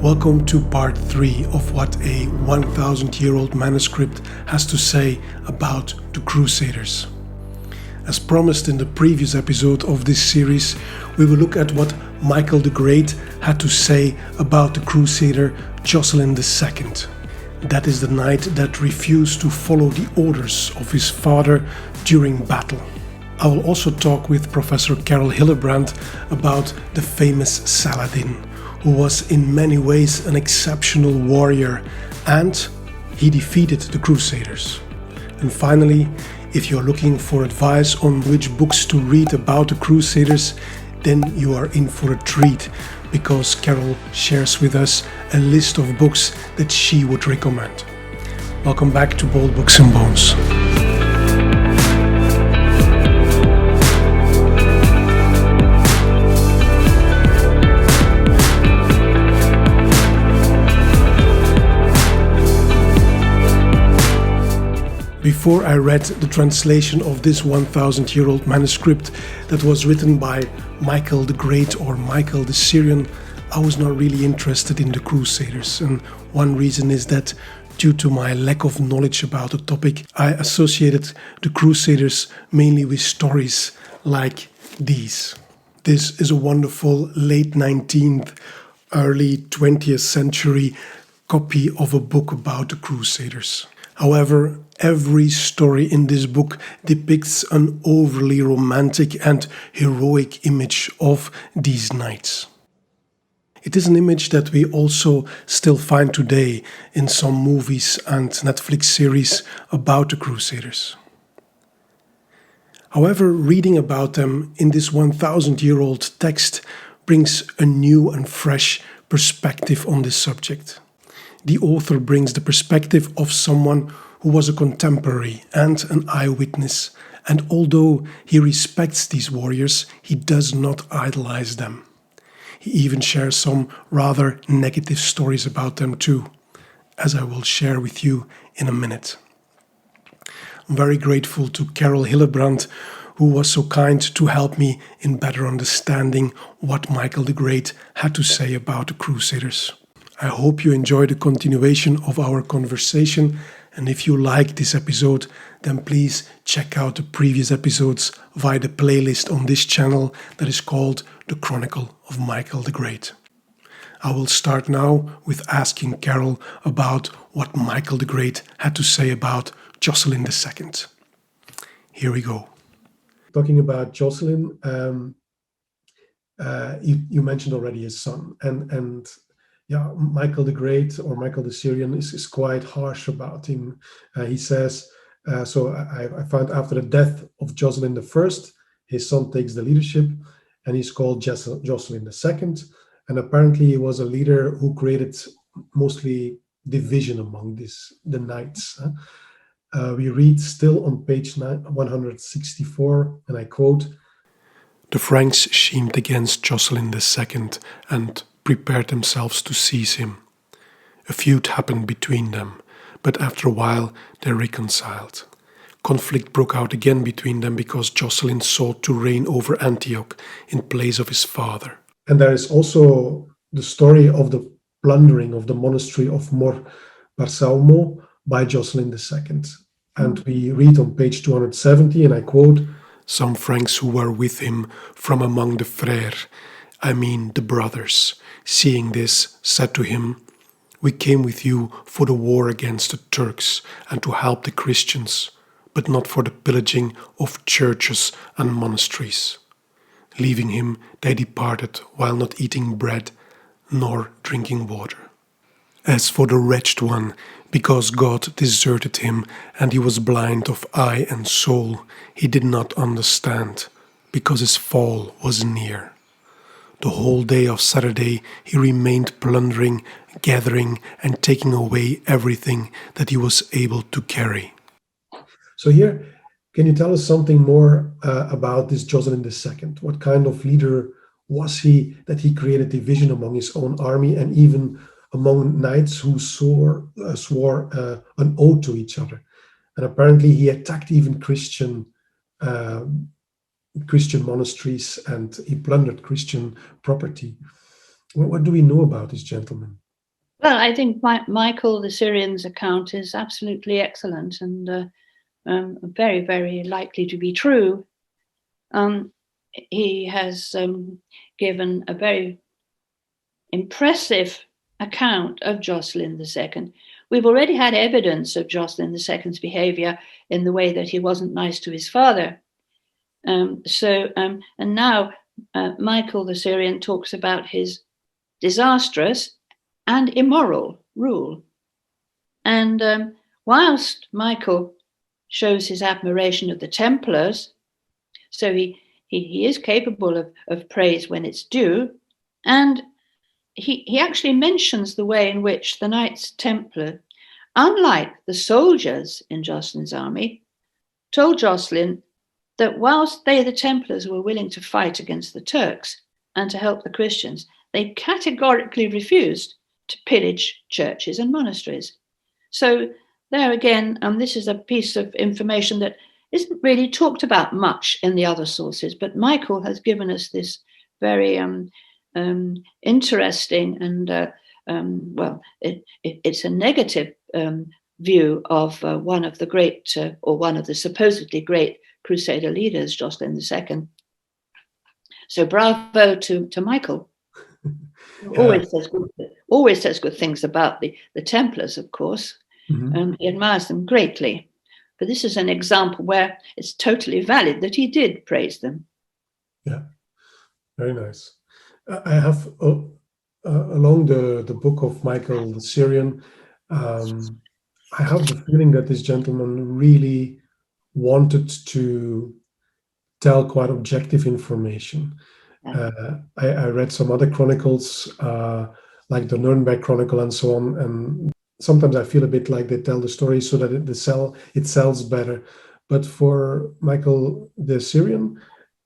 Welcome to part 3 of what a 1,000-year-old manuscript has to say about the Crusaders. As promised in the previous episode of this series, we will look at what Michael the Great had to say about the Crusader Joscelin II. That is the knight that refused to follow the orders of his father during battle. I will also talk with Professor Carole about the famous Saladin, who was in many ways an exceptional warrior, and he defeated the Crusaders. And finally, if you're looking for advice on which books to read about the Crusaders, then you are in for a treat, because Carole shares with us a list of books that she would recommend. Welcome back to Bold Books and Bones. Before I read the translation of this 1,000-year-old manuscript that was written by Michael the Great or Michael the Syrian, I was not really interested in the Crusaders. And one reason is that due to my lack of knowledge about the topic, I associated the Crusaders mainly with stories like these. This is a wonderful late 19th, early 20th century copy of a book about the Crusaders. However, every story in this book depicts an overly romantic and heroic image of these knights. It is an image that we also still find today in some movies and Netflix series about the Crusaders. However, reading about them in this 1,000-year-old text brings a new and fresh perspective on this subject. The author brings the perspective of someone who was a contemporary and an eyewitness, and although he respects these warriors, he does not idolize them. He even shares some rather negative stories about them too, as I will share with you in a minute. I'm very grateful to Carole, who was so kind to help me in better understanding what Michael the Great had to say about the Crusaders. I hope you enjoy the continuation of our conversation, and if you like this episode, then please check out the previous episodes via the playlist on this channel that is called The Chronicle of Michael the Great. I will start now with asking Carole about what Michael the Great had to say about Joscelin II. Here we go. Talking about Joscelin, you mentioned already his son, and Michael the Great or Michael the Syrian is quite harsh about him. He says, so I found after the death of Joscelin I, his son takes the leadership and he's called Joscelin II. And apparently he was a leader who created mostly division among the knights. We read still on page 164, and I quote, "The Franks schemed against Joscelin II and prepared themselves to seize him. A feud happened between them, but after a while they reconciled. Conflict broke out again between them because Joscelin sought to reign over Antioch in place of his father." And there is also the story of the plundering of the monastery of Mor Barsaumo by Joscelin II. And we read on page 270, and I quote, "Some Franks who were with him from among the frères, the brothers, seeing this, said to him, 'We came with you for the war against the Turks and to help the Christians, but not for the pillaging of churches and monasteries.' Leaving him, they departed while not eating bread nor drinking water. As for the wretched one, because God deserted him and he was blind of eye and soul, he did not understand, because his fall was near. The whole day of Saturday he remained plundering, gathering, and taking away everything that he was able to carry." So here, can you tell us something more about this Joscelin II? What kind of leader was he that he created division among his own army and even among knights who swore an oath to each other? And apparently he attacked even Christian monasteries, and he plundered Christian property. What do we know about this gentleman? Well, I think Michael the Syrian's account is absolutely excellent and very, very likely to be true. He has given a very impressive account of Joscelin II. We've already had evidence of Joscelin II's behavior in the way that he wasn't nice to his father. And now Michael the Syrian talks about his disastrous and immoral rule. And whilst Michael shows his admiration of the Templars, so he is capable of praise when it's due, and he actually mentions the way in which the Knights Templar, unlike the soldiers in Joscelin's army, told Joscelin that whilst they, the Templars, were willing to fight against the Turks and to help the Christians, they categorically refused to pillage churches and monasteries. So there again, this is a piece of information that isn't really talked about much in the other sources, but Michael has given us this very interesting and, it's a negative view of one of the great, or one of the supposedly great Crusader leaders, Joscelin II. So bravo to Michael. Yeah. Always says good things about the Templars, of course. Mm-hmm. He admires them greatly. But this is an example where it's totally valid that he did praise them. Yeah, very nice. I have, along the book of Michael the Syrian, I have the feeling that this gentleman really wanted to tell quite objective information. I read some other chronicles, like the Nuremberg Chronicle and so on, and sometimes I feel a bit like they tell the story so that it sells better. But for Michael the Syrian,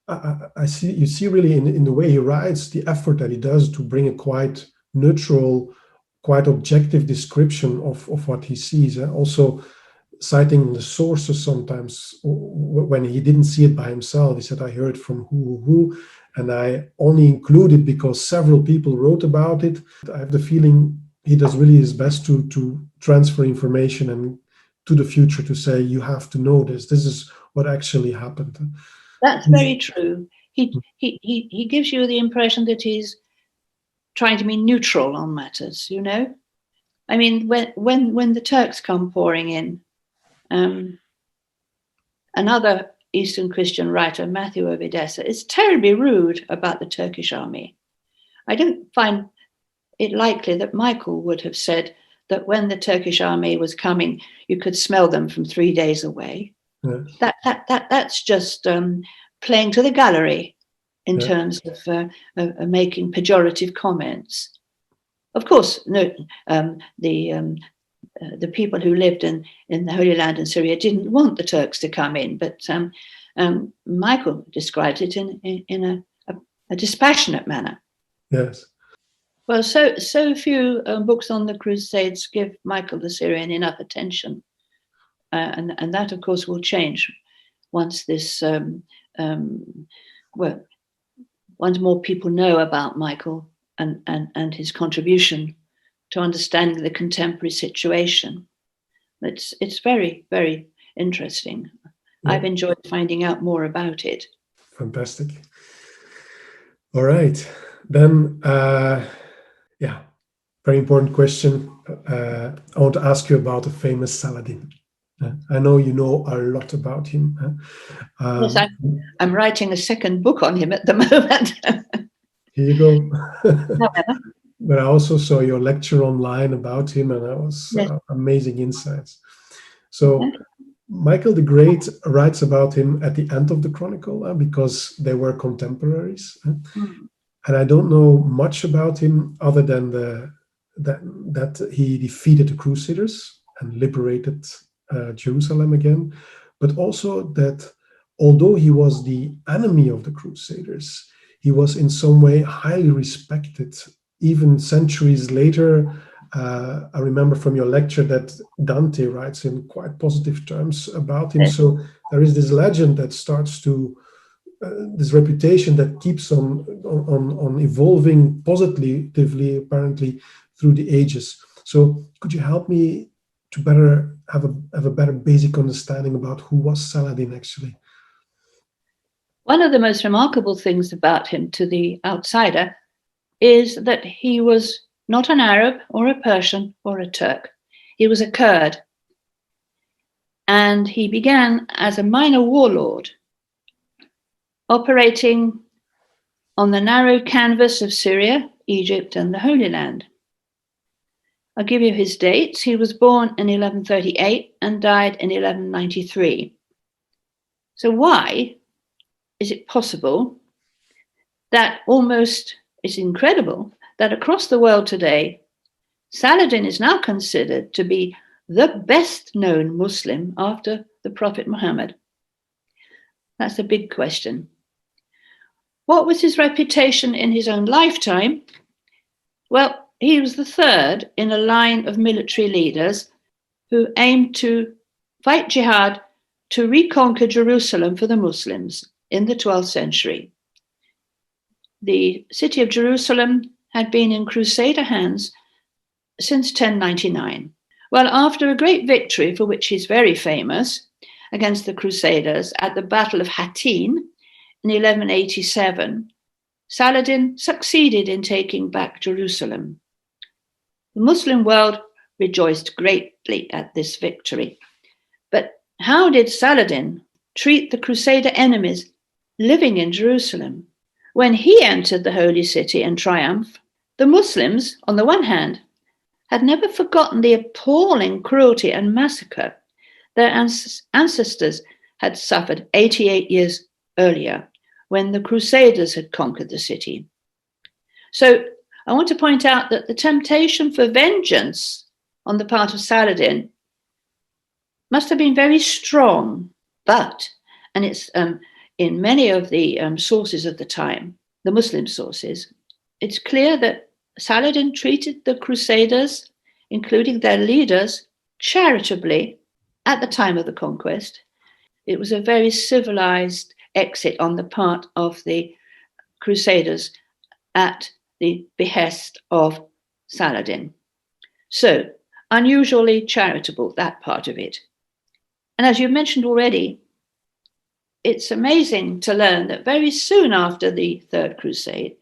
you see really in the way he writes, the effort that he does to bring a quite neutral, quite objective description of what he sees, and also citing the sources sometimes when he didn't see it by himself. He said, I heard from who, and I only include it because several people wrote about it. I have the feeling he does really his best to transfer information and to the future, to say, you have to know this. This is what actually happened. That's very true. He gives you the impression that he's trying to be neutral on matters, you know? I mean, when the Turks come pouring in, another Eastern Christian writer, Matthew of Edessa, is terribly rude about the Turkish army. I don't find it likely that Michael would have said that when the Turkish army was coming, you could smell them from 3 days away. Yeah. That's just playing to the gallery in terms of making pejorative comments. Of course, no, the people who lived in the Holy Land and Syria didn't want the Turks to come in, but Michael describes it in a dispassionate manner. Yes. Well, so few books on the Crusades give Michael the Syrian enough attention, and that, of course, will change once this once more people know about Michael and his contribution to understanding the contemporary situation. It's very, very interesting. Yeah. I've enjoyed finding out more about it. Fantastic. All right. Then, very important question. I want to ask you about the famous Saladin. I know you know a lot about him. Yes, I'm writing a second book on him at the moment. Here you go. But I also saw your lecture online about him, and that was amazing insights. So Michael the Great writes about him at the end of the Chronicle because they were contemporaries. And I don't know much about him other than that he defeated the Crusaders and liberated Jerusalem again, but also that although he was the enemy of the Crusaders, he was in some way highly respected. Even centuries later, I remember from your lecture that Dante writes in quite positive terms about him. So there is this legend that starts to, this reputation that keeps on evolving positively, apparently, through the ages. So could you help me to better have a better basic understanding about who was Saladin actually? One of the most remarkable things about him to the outsider is that he was not an Arab or a Persian or a Turk. He was a Kurd. And he began as a minor warlord, operating on the narrow canvas of Syria, Egypt, and the Holy Land. I'll give you his dates. He was born in 1138 and died in 1193. So why is it possible that it's incredible that across the world today, Saladin is now considered to be the best known Muslim after the Prophet Muhammad? That's a big question. What was his reputation in his own lifetime? Well, he was the third in a line of military leaders who aimed to fight jihad to reconquer Jerusalem for the Muslims in the 12th century. The city of Jerusalem had been in Crusader hands since 1099. Well, after a great victory, for which he's very famous, against the Crusaders at the Battle of Hattin in 1187, Saladin succeeded in taking back Jerusalem. The Muslim world rejoiced greatly at this victory. But how did Saladin treat the Crusader enemies living in Jerusalem? When he entered the holy city in triumph, the Muslims, on the one hand, had never forgotten the appalling cruelty and massacre their ancestors had suffered 88 years earlier when the Crusaders had conquered the city. So I want to point out that the temptation for vengeance on the part of Saladin must have been very strong, but, and it's in many of the sources of the time, the Muslim sources, it's clear that Saladin treated the Crusaders, including their leaders, charitably at the time of the conquest. It was a very civilized exit on the part of the Crusaders at the behest of Saladin. So, unusually charitable, that part of it. And as you mentioned already, it's amazing to learn that very soon after the Third Crusade,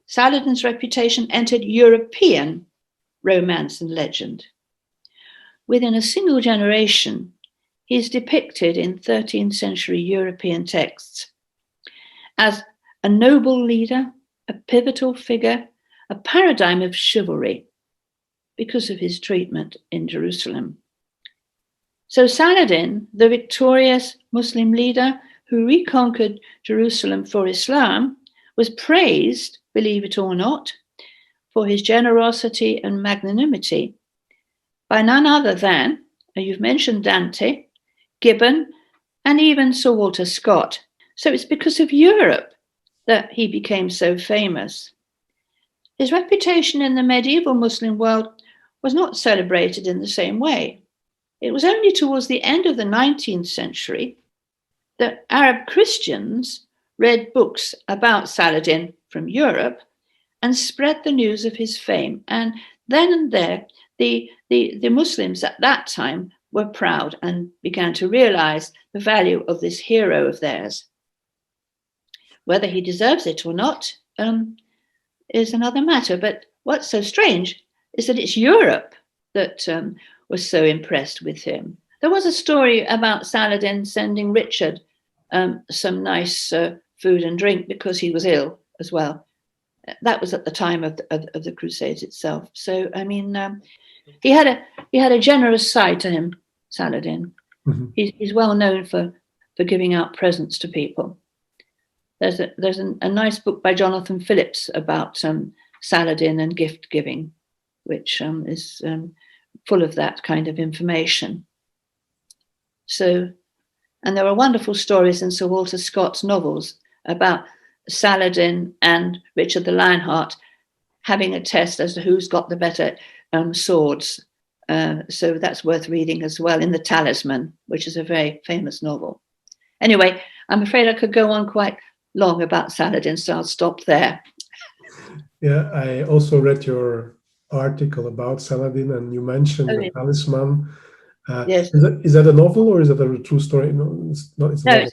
Saladin's reputation entered European romance and legend. Within a single generation, he is depicted in 13th century European texts as a noble leader, a pivotal figure, a paradigm of chivalry because of his treatment in Jerusalem. So Saladin, the victorious Muslim leader who reconquered Jerusalem for Islam, was praised, believe it or not, for his generosity and magnanimity by none other than, you've mentioned Dante, Gibbon, and even Sir Walter Scott. So it's because of Europe that he became so famous. His reputation in the medieval Muslim world was not celebrated in the same way. It was only towards the end of the 19th century that Arab Christians read books about Saladin from Europe and spread the news of his fame. And then and there, the Muslims at that time were proud and began to realize the value of this hero of theirs. Whether he deserves it or not is another matter. But what's so strange is that it's Europe that was so impressed with him. There was a story about Saladin sending Richard some nice food and drink because he was ill as well. That was at the time of the Crusades itself. So, I mean, he had a generous side to him, Saladin. Mm-hmm. He's well known for giving out presents to people. There's a nice book by Jonathan Phillips about Saladin and gift giving, which is full of that kind of information. So, and there are wonderful stories in Sir Walter Scott's novels about Saladin and Richard the Lionheart having a test as to who's got the better swords. So that's worth reading as well in The Talisman, which is a very famous novel. Anyway, I'm afraid I could go on quite long about Saladin, so I'll stop there. Yeah, I also read your article about Saladin, and you mentioned Oh, the talisman. yes. Is that a novel or is that a true story? No, it's not. It's a No, novel.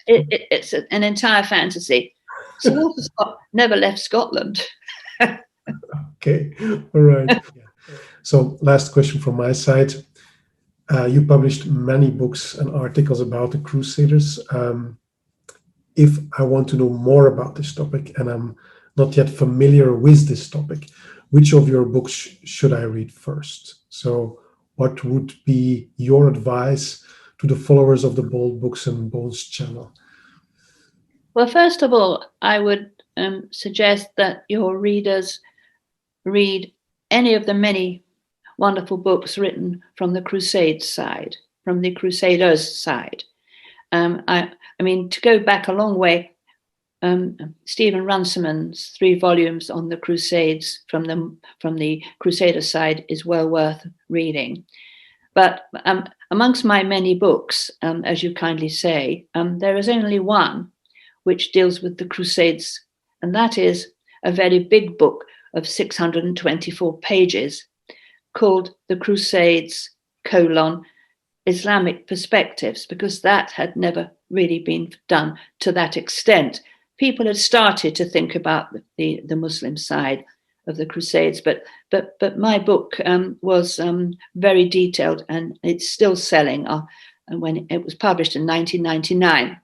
it's an entire fantasy. Sir Walter Scott never left Scotland. Okay, all right. So, last question from my side. You published many books and articles about the Crusaders. If I want to know more about this topic and I'm not yet familiar with this topic, which of your books should I read first? So, what would be your advice to the followers of the Bold Books and Bones channel? Well, first of all, I would suggest that your readers read any of the many wonderful books written from the Crusades side, from the Crusaders side. I mean, to go back a long way, Stephen Runciman's 3 volumes on the Crusades from the Crusader side is well worth reading. But amongst my many books, as you kindly say, there is only one which deals with the Crusades, and that is a very big book of 624 pages called The Crusades, Islamic Perspectives, because that had never really been done to that extent. People had started to think about the Muslim side of the Crusades, but my book was very detailed, and it's still selling. When it was published in 1999,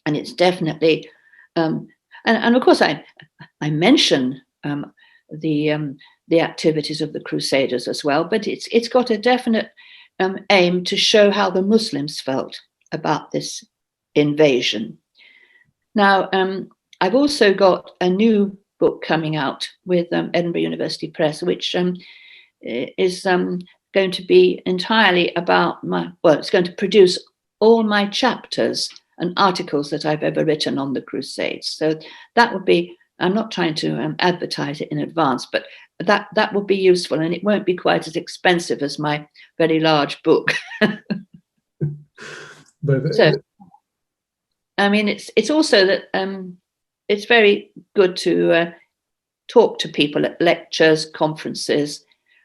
and it's definitely and of course I mention the activities of the Crusaders as well, but it's got a definite aim to show how the Muslims felt about this invasion. Now, I've also got a new book coming out with Edinburgh University Press, which is going to be entirely about it's going to produce all my chapters and articles that I've ever written on the Crusades. So that would be, I'm not trying to advertise it in advance, but that would be useful, and it won't be quite as expensive as my very large book. But So, I mean, it's also that it's very good to talk to people at lectures, conferences,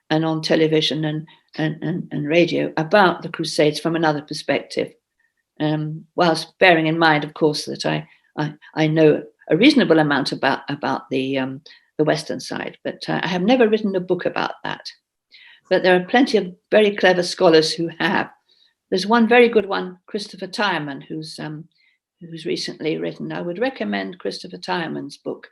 and on television and radio about the Crusades from another perspective, whilst bearing in mind, of course, that I know a reasonable amount about the Western side, but I have never written a book about that. But there are plenty of very clever scholars who have. There's one very good one, Christopher Tyerman, who's recently written. I would recommend Christopher Tyerman's book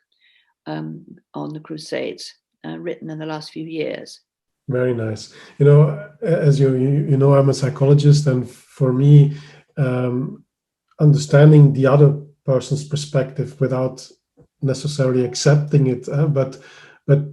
on the Crusades, written in the last few years. very nice. You know, as you know, I'm a psychologist, and for me, understanding the other person's perspective without necessarily accepting it, but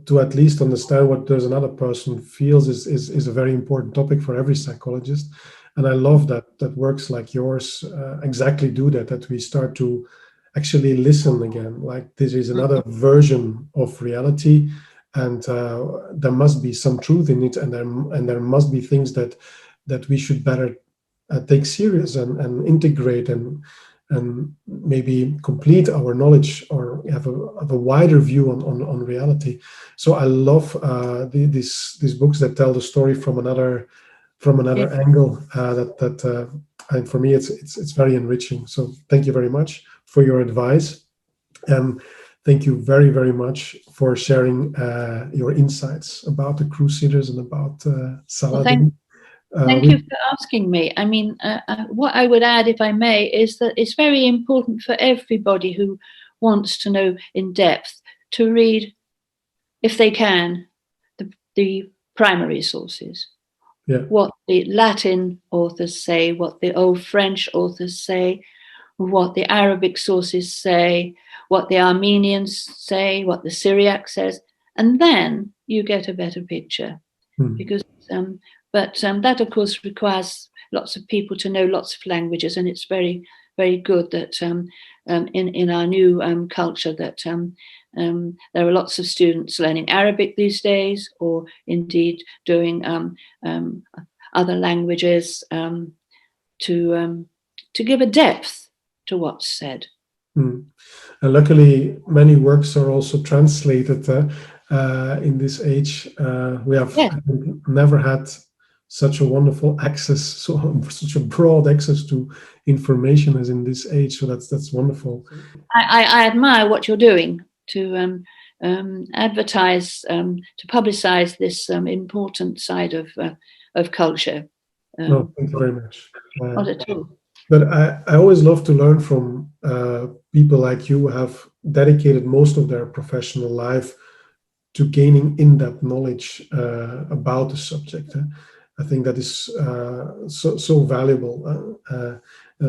to at least understand what there's another person feels is a very important topic for every psychologist. And I love that works like yours exactly do that we start to actually listen again, like this is another version of reality, and there must be some truth in it, and there must be things that we should better take serious and integrate and maybe complete our knowledge or have a wider view on reality. So I love these books that tell the story from another angle. And for me it's very enriching. So thank you very much for your advice, and thank you very, very much for sharing your insights about the Crusaders and about Saladin. Thank you for asking me. I mean, what I would add, if I may, is that it's very important for everybody who wants to know in depth to read, if they can, the primary sources. Yeah. What the Latin authors say, what the old French authors say, what the Arabic sources say, what the Armenians say, what the Syriac says, and then you get a better picture. Because but that, of course, requires lots of people to know lots of languages, and it's very, very good that in our new culture that there are lots of students learning Arabic these days, or indeed doing other languages to give a depth to what's said. And luckily, many works are also translated. in this age. We have Yeah. I think, never had such a wonderful access, such a broad access to information as in this age. So that's wonderful. I admire what you're doing to advertise, to publicize this important side of culture. No, thank you very much. Not at all. But I always love to learn from people like you who have dedicated most of their professional life to gaining in-depth knowledge about the subject. I think that is so valuable.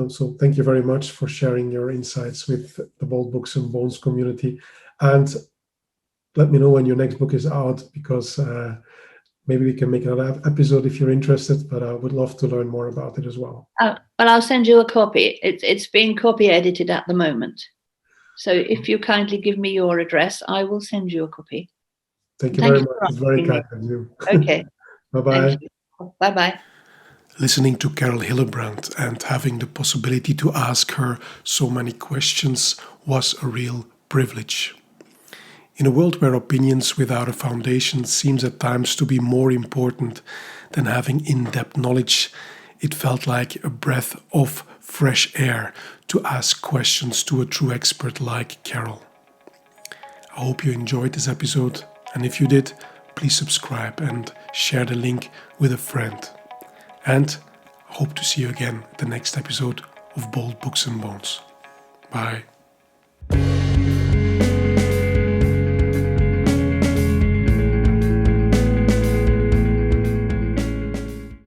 So thank you very much for sharing your insights with the Bold Books and Bones community. And let me know when your next book is out, because maybe we can make another episode if you're interested, but I would love to learn more about it as well. Well, I'll send you a copy. It's being copy edited at the moment. So if you kindly give me your address, I will send you a copy. Thank you very much. It's very kind of you. Okay. Bye-bye. Bye-bye. Listening to Carole Hillebrand and having the possibility to ask her so many questions was a real privilege. In a world where opinions without a foundation seems at times to be more important than having in-depth knowledge, it felt like a breath of fresh air to ask questions to a true expert like Carole. I hope you enjoyed this episode, and if you did, please subscribe and share the link with a friend. And I hope to see you again at the next episode of Bold Books and Bones. Bye.